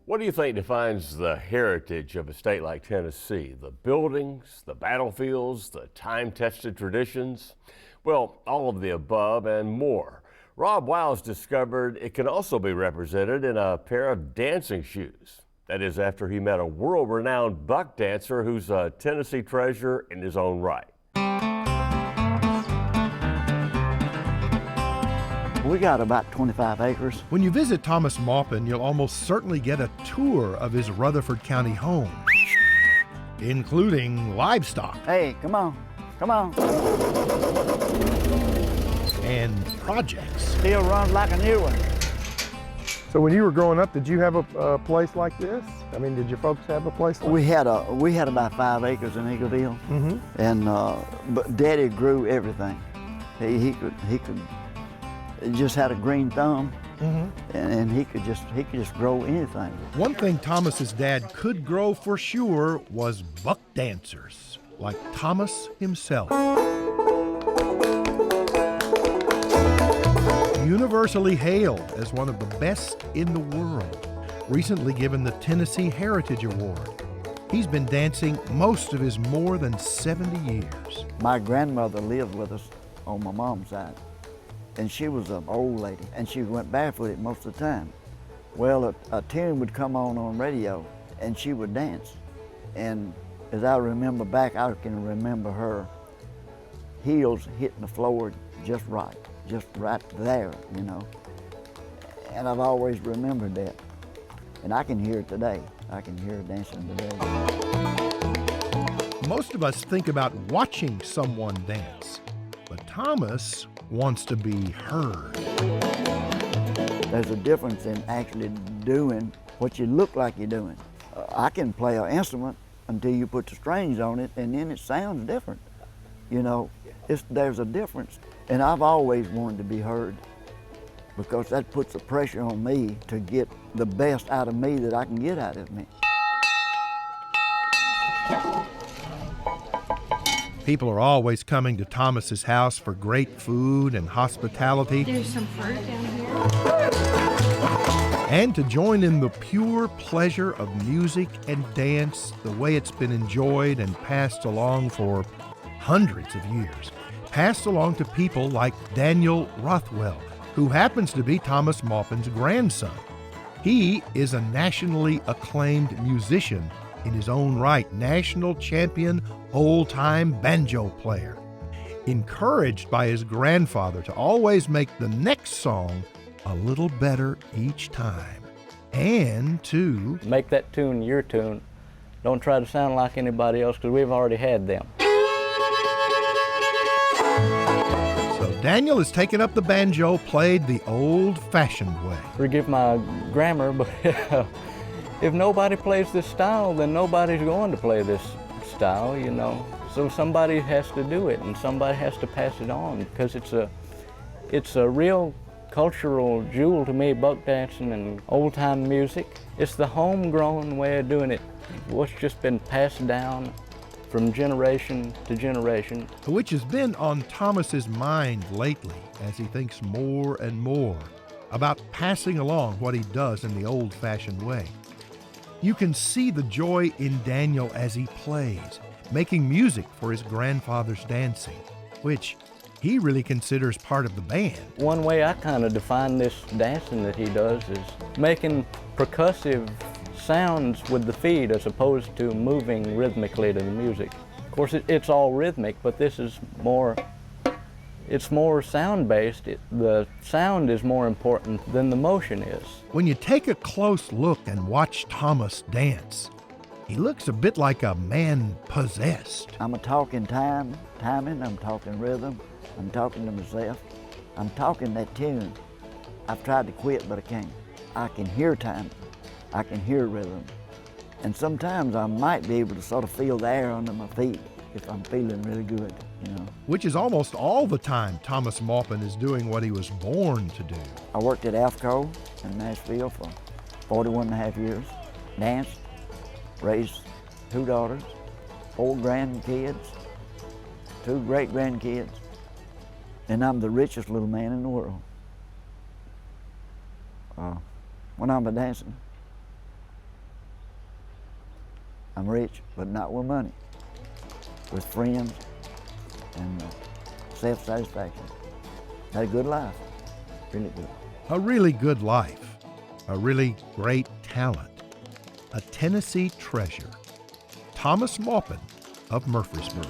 What do you think defines the heritage of a state like Tennessee? The buildings, the battlefields, the time-tested traditions? Well, all of the above and more. Rob Wiles discovered it can also be represented in a pair of dancing shoes. That is after he met a world-renowned Buckdancer who's a Tennessee treasure in his own right. We got about 25 acres. When you visit Thomas Maupin, you'll almost certainly get a tour of his Rutherford County home, including livestock. Hey, come on, come on. And projects. Still runs like a new one. So when you were growing up, did you have a place like this? I mean, did your folks have a place like this? We had about 5 acres in Eagleville, and but Daddy grew everything. He could just had a green thumb, and he could just grow anything. One thing Thomas's dad could grow for sure was Buckdancers, like Thomas himself. Universally hailed as one of the best in the world, recently given the Tennessee Heritage Award. He's been dancing most of his more than 70 years. My grandmother lived with us on my mom's side, and she was an old lady, and she went barefooted most of the time. Well, a tune would come on radio, and she would dance. And as I remember back, I can remember her heels hitting the floor just right there, you know. And I've always remembered that. And I can hear it today. I can hear her dancing today. Most of us think about watching someone dance, but Thomas wants to be heard. There's a difference in actually doing what you look like you're doing. I can play an instrument until you put the strings on it, and then it sounds different. You know, there's a difference. And I've always wanted to be heard, because that puts the pressure on me to get the best out of me that I can get out of me. People are always coming to Thomas's house for great food and hospitality. There's some fruit down here. And to join in the pure pleasure of music and dance the way it's been enjoyed and passed along for hundreds of years. Passed along to people like Daniel Rothwell, who happens to be Thomas Maupin's grandson. He is a nationally acclaimed musician in his own right, national champion old-time banjo player. Encouraged by his grandfather to always make the next song a little better each time, and to make that tune your tune. Don't try to sound like anybody else, because we've already had them. So Daniel has taken up the banjo, played the old-fashioned way. Forgive my grammar, but if nobody plays this style, then nobody's going to play this style, you know. So somebody has to do it, and somebody has to pass it on, because it's a real cultural jewel to me, buck dancing and old-time music. It's the homegrown way of doing it, what's just been passed down from generation to generation. Which has been on Thomas's mind lately as he thinks more and more about passing along what he does in the old-fashioned way. You can see the joy in Daniel as he plays, making music for his grandfather's dancing, which he really considers part of the band. One way I kind of define this dancing that he does is making percussive sounds with the feet as opposed to moving rhythmically to the music. Of course, it's all rhythmic, but this is more, it's more sound-based. The sound is more important than the motion is. When you take a close look and watch Thomas dance, he looks a bit like a man possessed. I'm talking timing, I'm talking rhythm, I'm talking to myself, I'm talking that tune. I've tried to quit, but I can't. I can hear time, I can hear rhythm. And sometimes I might be able to sort of feel the air under my feet if I'm feeling really good, you know. Which is almost all the time Thomas Maupin is doing what he was born to do. I worked at AFCO in Nashville for 41 and a half years, danced, raised 2 daughters, 4 grandkids, 2 great-grandkids, and I'm the richest little man in the world when I'm dancing. I'm rich, but not with money. With friends and self-satisfaction. Had a good life, really good. A really good life, a really great talent, a Tennessee treasure. Thomas Maupin of Murfreesboro.